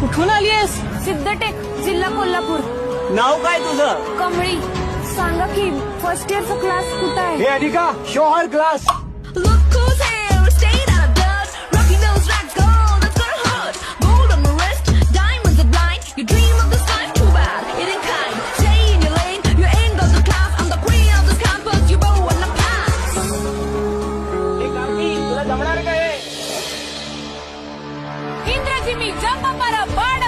कुठून आलीयस? सिद्धटेक, जिल्हा कोल्हापूर. नाव काय तुझं? कमळी. सांगा की फर्स्ट इयरचा क्लास कुठं आहे? हे Anika, show her class. Look who's here, stayed out of dust. Rocking those racks, gold, that's gonna hurt. Gold on my wrist, diamonds are blind. You dream of this life, too bad, it ain't kind. Stay in your lane, you ain't got the class. I'm the queen of this campus, you bow on the pass. हे कार्ती, तुला जमणार काय? इंद्रजिमी jump पर बाण